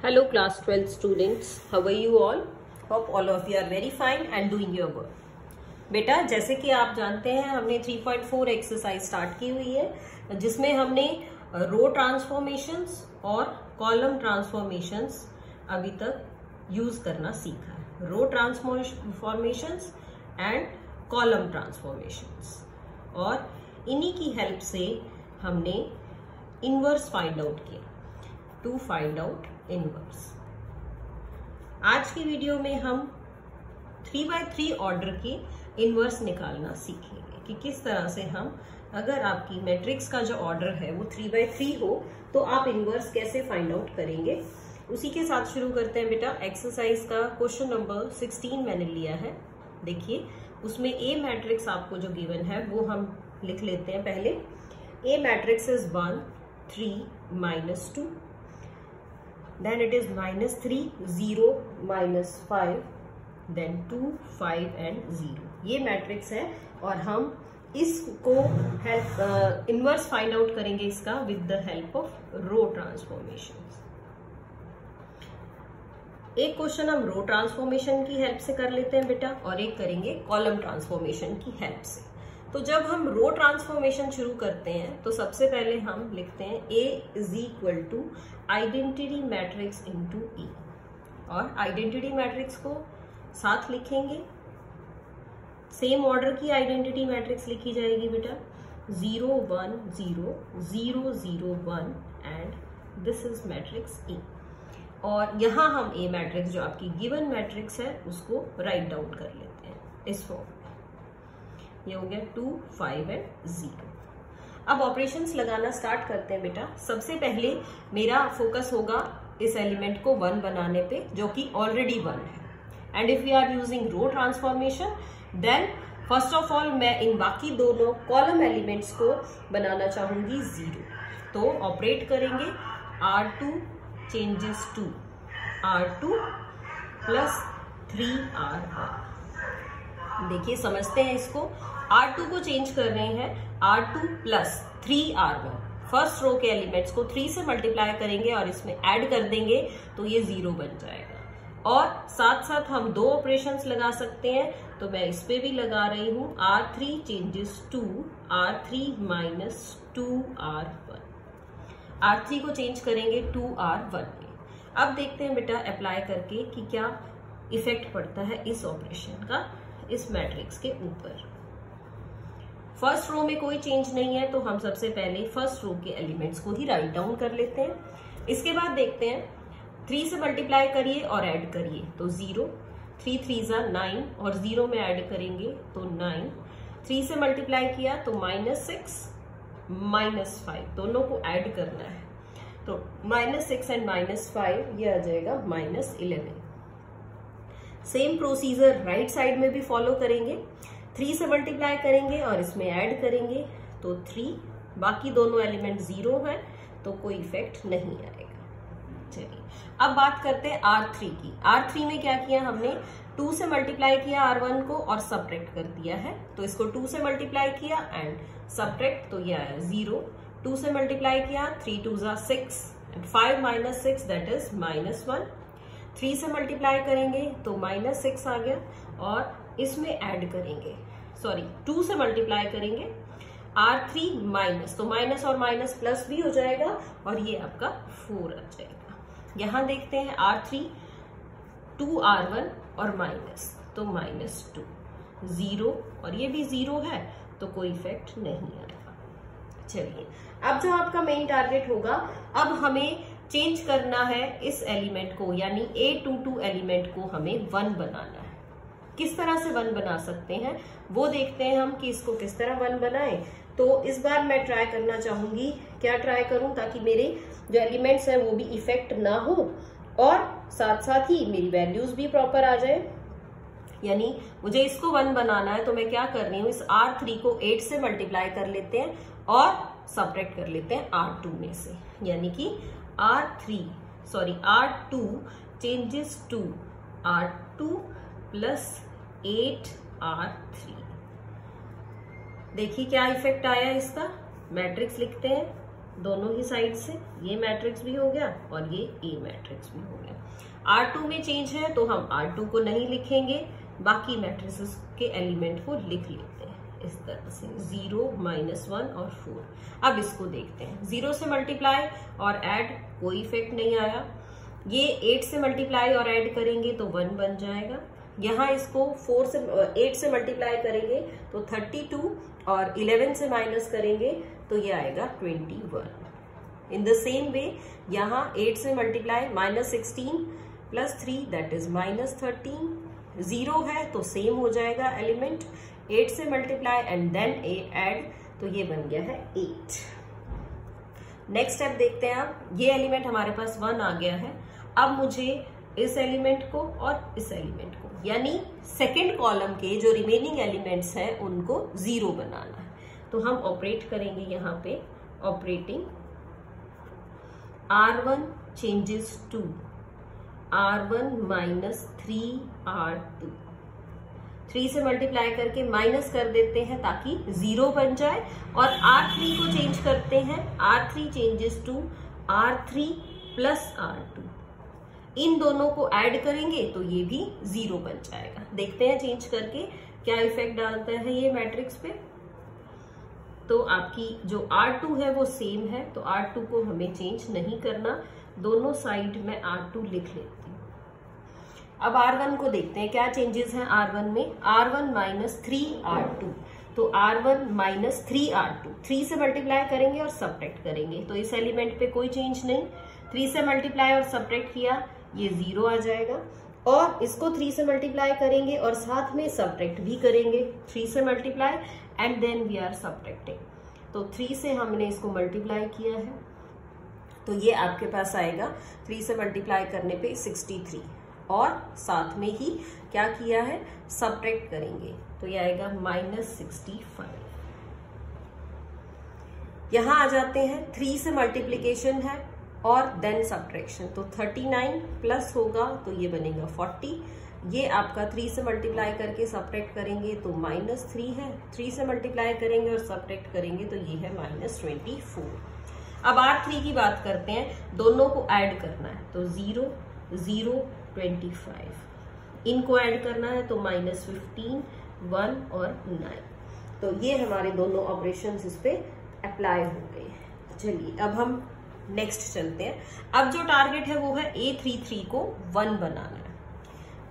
Hello class 12 students, how are you all? Hope all of you are very fine and doing your work. बेटा जैसे कि आप जानते हैं हमने 3.4 एक्सरसाइज स्टार्ट की हुई है जिसमें हमने रो ट्रांसफॉर्मेशंस और कॉलम ट्रांसफॉर्मेशंस अभी तक यूज करना सीखा है। रो ट्रांसफॉर्मेशंस एंड कॉलम ट्रांसफॉर्मेशंस और इन्हीं की हेल्प से हमने इनवर्स फाइंड आउट किया टू फाइंड आउट इनवर्स। आज की वीडियो में हम 3x3 ऑर्डर की इनवर्स निकालना सीखेंगे कि किस तरह से हम, अगर आपकी मैट्रिक्स का जो ऑर्डर है वो 3x3 हो तो आप इनवर्स कैसे फाइंड आउट करेंगे। उसी के साथ शुरू करते हैं बेटा। एक्सरसाइज का क्वेश्चन नंबर 16 मैंने लिया है। देखिए उसमें ए मैट्रिक्स आपको जो गिवन है वो हम लिख लेते हैं। पहले ए matrix is 1 3 -2, then it is -3 0 -5, then 2 5 and 0। ये मैट्रिक्स है और हम इसको हेल्प इनवर्स फाइंड आउट करेंगे इसका with the help of row transformation. एक क्वेश्चन हम रो ट्रांसफॉर्मेशन की हेल्प से कर लेते हैं बेटा और एक करेंगे कॉलम ट्रांसफॉर्मेशन की हेल्प से। तो जब हम रो ट्रांसफॉर्मेशन शुरू करते हैं तो सबसे पहले हम लिखते हैं A is equal to identity matrix into E और आइडेंटिटी मैट्रिक्स को साथ लिखेंगे। सेम ऑर्डर की आइडेंटिटी मैट्रिक्स लिखी जाएगी बेटा 0 1 0 0 0 1 and this is matrix E। और यहां हम A मैट्रिक्स जो आपकी गिवन मैट्रिक्स है उसको राइट डाउन कर लेते हैं इस फॉर्म में। ये हो गया 2 5 एंड 0। अब ऑपरेशंस लगाना स्टार्ट करते हैं बेटा। सबसे पहले मेरा फोकस होगा इस एलिमेंट को 1 बनाने पे जो कि ऑलरेडी 1 है। And if we are using row transformation then first of all मैं इन बाकी दोनों कॉलम एलिमेंट्स को बनाना चाहूंगी 0। तो ऑपरेट करेंगे R2 changes to R2 plus 3R1। देखिए समझते हैं इसको। R2 को चेंज कर रहे हैं R2 plus 3R1। First row के एलिमेंट्स को 3 से मल्टीप्लाई करेंगे और इसमें ऐड कर देंगे तो ये 0 बन जाएगा। और साथ साथ हम दो ऑपरेशंस लगा सकते हैं तो मैं इस पे भी लगा रही हूं R3 changes to R3 minus 2R1। R3 को चेंज करेंगे 2R1 में। अब देखते हैं बेटा अप्लाई करके कि क्या इफेक्ट पड़ता है इस ऑपरेशन का इस मैट्रिक्स के ऊपर। फर्स्ट रो में कोई चेंज नहीं है तो हम सबसे पहले फर्स्ट रो के एलिमेंट्स को ही राइट डाउन कर लेते हैं। इसके बाद देखते हैं 3 से मल्टीप्लाई करिए और ऐड करिए तो 0, 3 3 9 और 0 में ऐड करेंगे तो 9। 3 से मल्टीप्लाई किया तो -6 -5 दोनों को ऐड करना है तो -6 एंड -5 ये आ जाएगा -11। सेम प्रोसीजर राइट साइड में भी फॉलो करेंगे। 3 से मल्टीप्लाई करेंगे और इसमें ऐड करेंगे तो 3। बाकी दोनों एलिमेंट 0 हैं तो कोई इफेक्ट नहीं आएगा। चलिए अब बात करते हैं R3 की। R3 में क्या किया हमने 2 से मल्टीप्लाई किया R1 को और सब्ट्रैक्ट कर दिया है तो इसको 2 से मल्टीप्लाई किया एंड सब्ट्रैक्ट तो ये आया 0। 2 से मल्टीप्लाई किया 3 2 6 एंड 5 - 6 दैट इज -1। 3 से मल्टीप्लाई करेंगे तो -6 आ गया और इसमें ऐड करेंगे 2 से मल्टीप्लाई करेंगे R3 माइनस तो माइनस और माइनस प्लस भी हो जाएगा और ये आपका 4 आ जाएगा। यहां देखते हैं R3 2R1 और माइनस तो -2 0 और ये भी 0 है तो कोई इफेक्ट नहीं आएगा। चलिए अब जो आपका मेन टारगेट होगा, अब हमें चेंज करना है इस एलिमेंट को यानी A22 एलिमेंट को हमें 1 बनाना है। किस तरह से 1 बना सकते हैं वो देखते हैं हम कि इसको किस तरह 1 बनाएं। तो इस बार मैं ट्राई करना चाहूंगी, क्या ट्राई करूं ताकि मेरे जो एलिमेंट्स हैं वो भी इफेक्ट ना हो और साथ साथ ही मेरी वैल्यूज भी प्रॉपर आ जाए। यानी मुझे इसको 1 बनाना है तो मैं क्या कर रही हूँ, इस R3 को 8 से मल्टीप्लाई कर लेते हैं और सब्ट्रैक्ट कर लेते हैं R2 में से। यानी कि R2 changes to R2 plus 8R3। देखिए क्या इफेक्ट आया इसका। मैट्रिक्स लिखते हैं दोनों ही साइड से, ये मैट्रिक्स भी हो गया और ये ए मैट्रिक्स भी हो गया। R2 में चेंज है तो हम R2 को नहीं लिखेंगे, बाकी मैट्रिसेस के एलिमेंट को लिख लेते हैं इस तरह से 0, -1 और 4। अब इसको देखते हैं, 0 से मल्टीप्लाई और ऐड कोई इफेक्ट नहीं आया। ये 8 से मल्टीप्लाई और ऐड करेंगे तो 1 बन जाएगा। यहाँ इसको 8 से मल्टीप्लाई करेंगे तो 32 और 11 से माइनस करेंगे तो ये आएगा 21। इन द सेम वे यहाँ 8 से मल्टीप्लाई -16 + 3 दैट इज -13। 0 है तो सेम हो जाएगा एलिमेंट, 8 से मल्टीप्लाई एंड देन ऐड तो ये बन गया है 8। नेक्स्ट स्टेप देखते हैं आप, ये एलिमेंट हमारे पास 1 आ गया है। अब मुझे इस एलिमेंट को और इस एलिमेंट को, यानी सेकेंड कॉलम के जो रिमेनिंग एलिमेंट्स हैं उनको 0 बनाना है। तो हम ऑपरेट करेंगे यहाँ पे, operating R1 changes to R1 - 3R2। 3 से मल्टीप्लाई करके माइनस कर देते हैं ताकि 0 बन जाए, और R3 को चेंज करते हैं, R3 changes to R3 + R2। इन दोनों को ऐड करेंगे तो ये भी 0 बन जाएगा। देखते हैं चेंज करके क्या इफेक्ट डालता है ये मैट्रिक्स पे। तो आपकी जो R2 है वो सेम है, तो R2 को हमें चेंज नहीं करना, दोनों साइड में R2 लिख लेती हूँ। अब R1 को देखते हैं क्या चेंजेस हैं R1 में। R1 - 3R2, तो R1 - 3R2, 3 से मल्टीप्लाई करेंगे और सब्ट्रैक्ट करेंगे तो इस एलिमेंट पे कोई चेंज नहीं। 3 से मल्टीप्लाई और सब्ट्रैक्ट किया, ये 0 आ जाएगा, और इसको 3 से मल्टीप्लाई करेंगे और साथ में सब्ट्रैक्ट भी करेंगे। 3 से multiply and then we are subtracting, तो 3 से हमने इसको मल्टीप्लाई किया है तो ये आपके पास आएगा 3 से मल्टीप्लाई करने पे 63, और साथ में ही क्या किया है, सब्ट्रैक्ट करेंगे तो ये आएगा -65। यहां आ जाते हैं, 3 से मल्टीप्लीकेशन है और देन सब्ट्रैक्शन, तो 39 प्लस होगा तो ये बनेगा 40। ये आपका 3 से मल्टीप्लाई करके सब्ट्रैक्ट करेंगे तो -3 है, 3 से मल्टीप्लाई करेंगे और सब्ट्रैक्ट करेंगे तो ये है -24। अब R3 की बात करते हैं, दोनों को ऐड करना है तो 0, 0, 25, इनको ऐड करना है तो -15, 1 और 9। तो ये हमारे दोनों ऑपरेशंस इस पे अप्लाई हो गए। चलिए अब हम नेक्स्ट चलते हैं। अब जो टारगेट है वो है A33 को 1 बनाना है,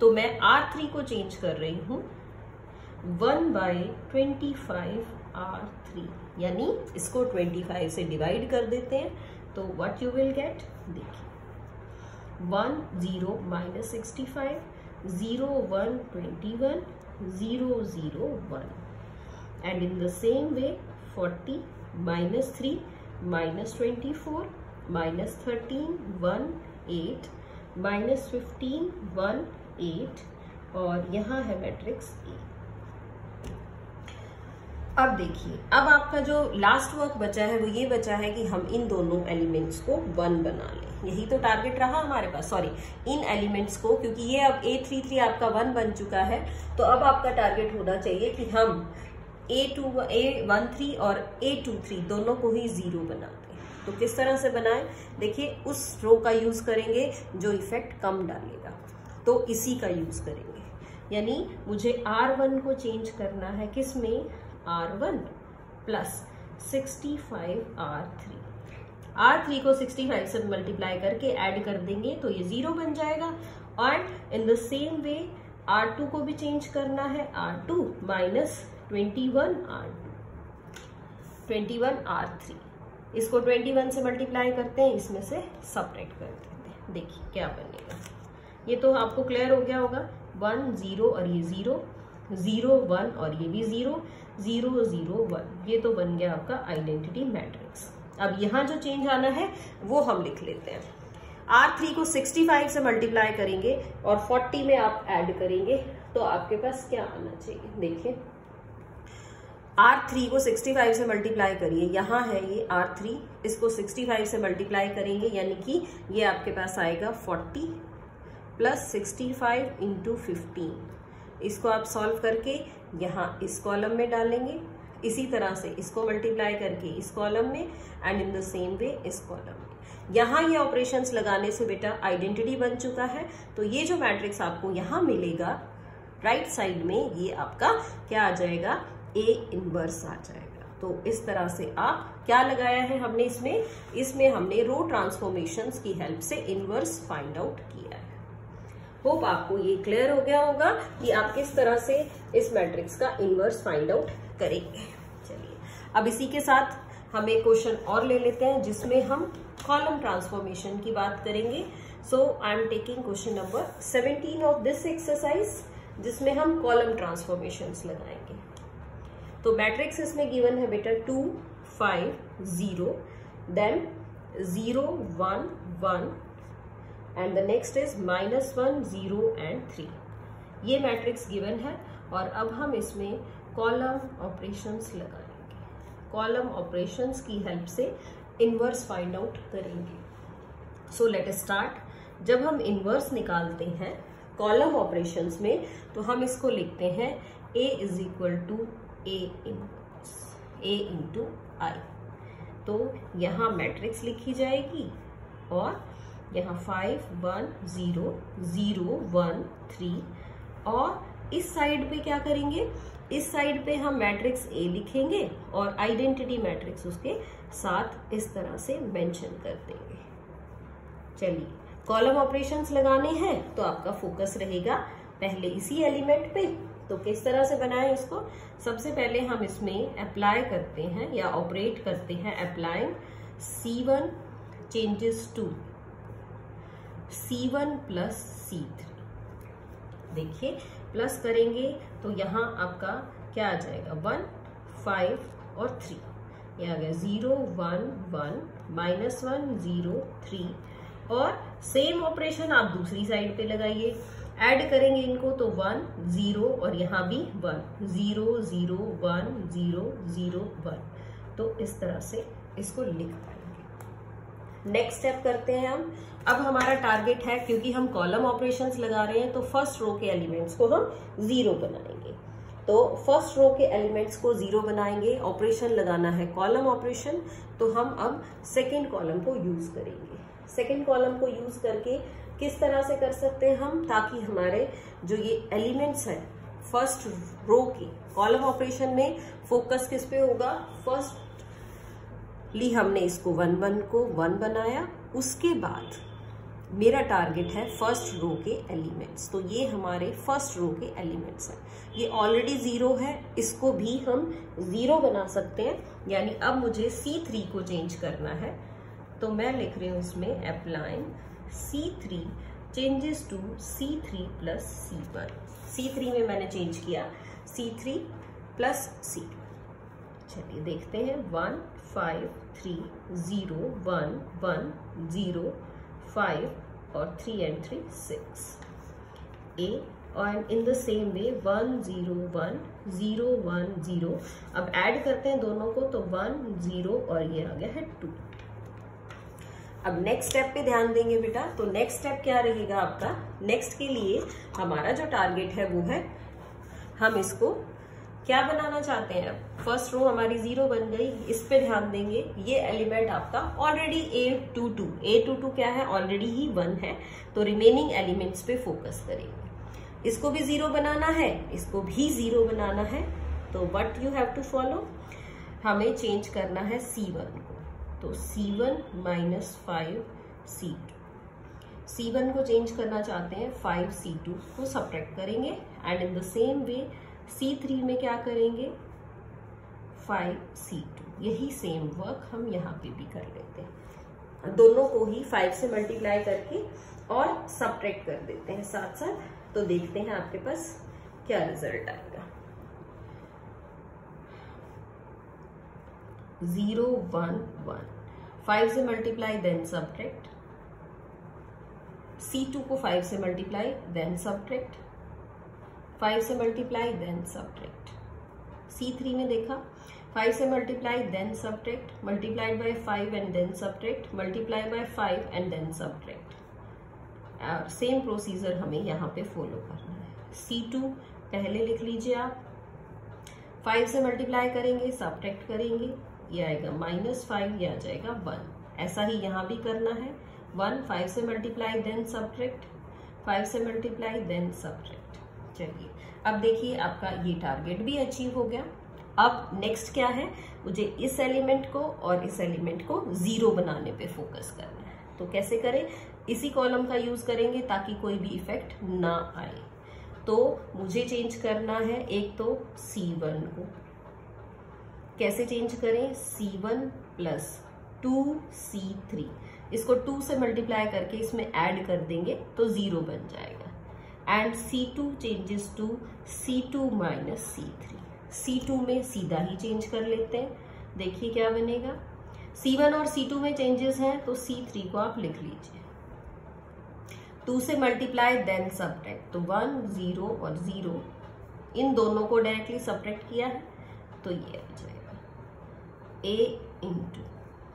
तो मैं R3 को चेंज कर रही हूं 1/25 R3, यानी इसको 25 से डिवाइड कर देते हैं तो व्हाट यू विल गेट, देखिए 1 0 -65, 0 1 21, 0 0 1, and in the same way 40 -3 -24 -13 1 8 -15 1 8, और यहाँ है मैट्रिक्स ए। अब देखिए, अब आपका जो लास्ट वर्क बचा है वो ये बचा है कि हम इन दोनों एलिमेंट्स को 1 बना लें। यही तो टारगेट रहा हमारे पास, सॉरी इन एलिमेंट्स को, क्योंकि ये अब A33 आपका 1 बन चुका है, तो अब आपका टारगेट होना चाहिए कि हम A13 और A23 दोनों को ही 0 बनाते हैं। तो किस तरह से बनाएं, देखिए उस रो का यूज करेंगे जो इफेक्ट कम डालेगा, तो इसी का यूज करेंगे। यानी मुझे R1 को चेंज करना है किस में, R1 + 65 R3। R3 को 65 से मल्टीप्लाई करके ऐड कर देंगे तो ये 0 बन जाएगा, और in the same way R2 को भी चेंज करना है, R2 - 21 R2, 21 R3, इसको 21 से मल्टीप्लाई करते हैं, इसमें से सब्ट्रैक्ट कर देते हैं, देखिए क्या बनेगा। ये तो आपको क्लियर हो गया होगा, 1 0 और ये 0, 0 1 और ये भी 0, 0 0 1, ये तो बन गया आपका आइडेंटिटी मैट्रिक्स। अब यहाँ जो चेंज आना है वो हम लिख लेते हैं। R3 को 65 से मल्टीप्लाई करेंगे और 40 में आप ऐड करेंगे तो आपके पास क्या आना चाहिए, देखिए R3 को 65 से मल्टीप्लाई करिए, यहाँ है ये R3, इसको 65 से मल्टीप्लाई करेंगे यानी कि ये आपके पास आएगा 40 + 65 × 15। इसको आप सॉल्व करके यहाँ इस कॉलम में डालेंगे इसी तरह से इसको मल्टीप्लाई करके इस कॉलम में and in the same way इस कॉलम में। यहाँ ये ऑपरेशंस लगाने से बेटा आइडेंटिटी बन चुका है। तो ये जो मैट्रिक्स आपको यहाँ मिलेगा राइट साइड में, ये आपका क्या आ जाएगा, ए इनवर्स आ जाएगा। तो इस तरह से आप क्या लगाया है हमने इसमें हमने रो ट्रांसफॉर्मेशंस की हेल्प से इनवर्स फाइंड आउट किया है। होप आपको ये क्लियर हो गया होगा कि आप किस तरह से इस मैट्रिक्स का इनवर्स फाइंड आउट करेंगे। चलिए अब इसी के साथ हम एक क्वेश्चन और ले लेते हैं जिसमें हम कॉलम ट्रांसफॉर्मेशन की बात करेंगे। So I am taking question number 17 of this exercise, जिसमें हम कॉलम ट्रांसफॉर्मेशंस लगाएंगे। तो मैट्रिक्स इसमें गिवन है बेटा 2 5 0, then 0 1 1 and the next is -1 0 and 3। ये मैट्रिक्स गिवन है और अब हम इसमें कॉलम ऑपरेशंस लगाएंगे। कॉलम ऑपरेशंस की हेल्प से इनवर्स फाइंड आउट करेंगे। So let us start. जब हम इनवर्स निकालते हैं कॉलम ऑपरेशंस में तो हम इसको लिखते हैं A is equal to A inverse, A into I। तो यहाँ मैट्रिक्स लिखी जाएगी और यहाँ 5 1 0 0 1 3 और इस साइड पे क्या करेंगे, इस साइड पे हम मैट्रिक्स A लिखेंगे और आइडेंटिटी मैट्रिक्स उसके साथ इस तरह से मेंशन कर देंगे। चलिए कॉलम ऑपरेशंस लगाने हैं तो आपका फोकस रहेगा पहले इसी एलिमेंट पे। तो किस तरह से बनाएं इसको, सबसे पहले हम इसमें अप्लाई करते हैं या ऑपरेट करते हैं applying C1 changes to C1 plus C3। देखिए प्लस करेंगे तो यहाँ आपका क्या आ जाएगा 1 5 और 3, ये आ गया 0 1 1 -1 0 3 और सेम ऑपरेशन आप दूसरी साइड पे लगाइए। ऐड करेंगे इनको तो 1 0 और यहाँ भी 1 0 0 1 0 0 1। तो इस तरह से इसको लिख पाएंगे। नेक्स्ट स्टेप करते हैं हम। अब हमारा टारगेट है, क्योंकि हम कॉलम ऑपरेशंस लगा रहे हैं तो फर्स्ट रो के एलिमेंट्स को हम 0 बनाएंगे। तो फर्स्ट रो के एलिमेंट्स को 0 बनाएंगे, ऑपरेशन लगाना है कॉलम ऑपरेशन। तो हम अब सेकेंड कॉलम को यूज करेंगे। सेकेंड कॉलम को यूज करके किस तरह से कर सकते हैं हम, ताकि हमारे जो ये एलिमेंट्स हैं फर्स्ट रो के कॉलम ऑपरेशन में फोकस किस पे होगा, फर्स्ट ली हमने इसको 1 1 को 1 बनाया, उसके बाद मेरा टारगेट है फर्स्ट रो के एलिमेंट्स। तो ये हमारे फर्स्ट रो के एलिमेंट्स हैं, ये ऑलरेडी 0 है, इसको भी हम 0 बना सकते हैं। यानी अब मुझे C3 को चेंज करना है, तो मैं लिख रही हूं इसमें applying C3 changes to C3 plus C1। C3 में मैंने चेंज किया C3 प्लस C2। चलिए देखते हैं 1 5 3 0 1 1 0 5 और 3 and 3 6 A और इन द सेम वे 1 0 1 0 1 0। अब ऐड करते हैं दोनों को तो 1 0 और ये आ गया है 2। अब नेक्स्ट स्टेप पे ध्यान देंगे बेटा। तो नेक्स्ट स्टेप क्या रहेगा आपका, नेक्स्ट के लिए हमारा जो टारगेट है वो है हम इसको क्या बनाना चाहते हैं। फर्स्ट रो हमारी 0 बन गई, इस पे ध्यान देंगे। ये एलिमेंट आपका ऑलरेडी A22 क्या है, ऑलरेडी ही 1 है। तो रिमेनिंग एलिमेंट्स पे फोकस करेंगे। इसको भी 0 बनाना है, इसको भी 0 बनाना है। तो what you have to follow, हमें चेंज करना है C1 को। तो C1 माइनस 5 C2, C1 को चेंज करना चाहते हैं 5 C2 को सब्ट्रैक्ट करेंगे and in the same way C3 में क्या करेंगे 5 C2। यही सेम वर्क हम यहाँ पे भी कर लेते हैं, दोनों को ही 5 से मल्टीप्लाई करके और सब्ट्रैक्ट कर देते हैं साथ साथ। तो देखते हैं आपके पास क्या रिजल्ट आएगा। 0 1 1, 5 से मल्टीप्लाई देन सब्ट्रैक्ट, C2 को 5 से मल्टीप्लाई देन सब्ट्रैक्ट, 5 से मल्टीप्लाई देन सब्ट्रैक्ट। C3 में देखा 5 से multiply then subtract, multiplied by 5 and then subtract, multiply by 5 and then subtract. Same procedure हमें यहाँ पे फॉलो करना है। C2 पहले लिख लीजिए आप, 5 से मल्टीप्लाई करेंगे, सब्ट्रैक्ट करेंगे, ये आएगा -5, ये आ जाएगा 1। ऐसा ही यहाँ भी करना है। 1 5 से मल्टीप्लाई देन सब्ट्रैक्ट, 5 से मल्टीप्लाई देन सब्ट्रैक्ट। चलिए अब देखिए आपका ये टारगेट भी अचीव हो गया। अब नेक्स्ट क्या है, मुझे इस एलिमेंट को और इस एलिमेंट को 0 बनाने पे फोकस करना है। तो कैसे करें, इसी कॉलम का यूज करेंगे ताकि कोई भी इफेक्ट ना आए। तो मुझे चेंज करना है एक तो C1 को, कैसे चेंज करें, C1 प्लस 2C3, इसको 2 से मल्टीप्लाई करके इसमें ऐड कर देंगे तो 0 बन जाएगा। And C2 changes to C2 minus C3, C2 में सीधा ही चेंज कर लेते हैं, देखिए क्या बनेगा। C1 और C2 में चेंजेस हैं तो C3 को आप लिख लीजिए। 2 से मल्टीप्लाई देन सब्ट्रैक्ट, तो 1 0 और 0, इन दोनों को डायरेक्टली सब्ट्रैक्ट किया है तो ये आ जाएगा A इंटू,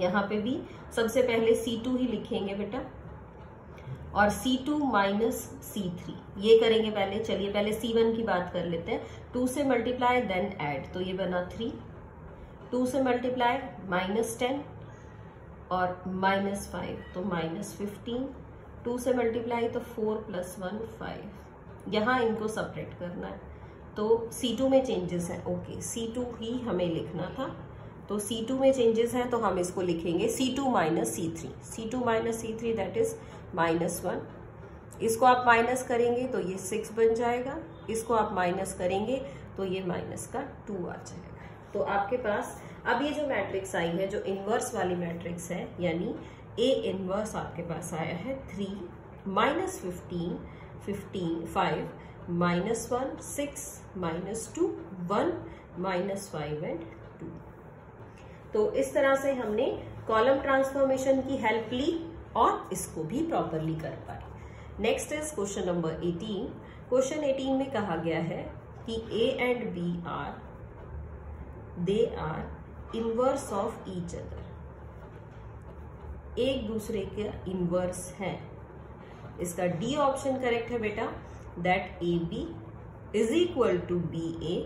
यहाँ पे भी सबसे पहले C2 ही लिखेंगे बेटा, और C2 माइनस C3 ये करेंगे पहले। चलिए पहले C1 की बात कर लेते हैं। 2 से मल्टीप्लाई देन ऐड, तो ये बना 3, 2 से मल्टीप्लाई -10 और -5 तो -15, 2 से मल्टीप्लाई तो 4 + 1 5, यहाँ इनको सब्ट्रैक्ट करना है तो C2 में चेंजेस हैं। ओके C2 ही हमें लिखना था, तो C2 में चेंजेस हैं तो हम इसको लिखेंगे C2 minus C3, C2 minus C3 that is -1। इसको आप माइनस करेंगे तो ये 6 बन जाएगा, इसको आप माइनस करेंगे तो ये -2 आ जाएगा। तो आपके पास अब ये जो मैट्रिक्स आई है, जो इनवर्स वाली मैट्रिक्स है, यानी A इनवर्स आपके पास आया है 3 -15 15 5 -1 6 -2 1 -5 एंड 2। तो इस तरह से हमने कॉलम ट्रांसफॉर्मेशन की हेल्प ली और इसको भी प्रॉपरली कर पाए। Next is question number 18। Question 18 में कहा गया है कि A and B are inverse of each other, एक दूसरे के इनवर्स है। इसका डी ऑप्शन करेक्ट है बेटा, that AB is equal to BA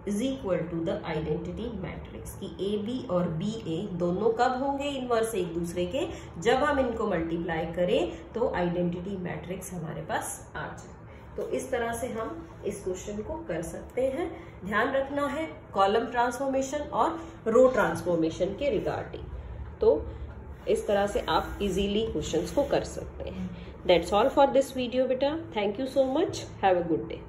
is equal to the identity matrix, कि AB और BA दोनों कब होंगे इनवर्स एक दूसरे के, जब हम इनको मल्टीप्लाई करें तो आइडेंटिटी मैट्रिक्स हमारे पास आ जाए। तो इस तरह से हम इस क्वेश्चन को कर सकते हैं। ध्यान रखना है कॉलम ट्रांसफॉर्मेशन और रो ट्रांसफॉर्मेशन के रिगार्डिंग, तो इस तरह से आप इजीली क्वेश्चंस को कर सकते हैं। That's all for this video बेटा, thank you so much, have a good day.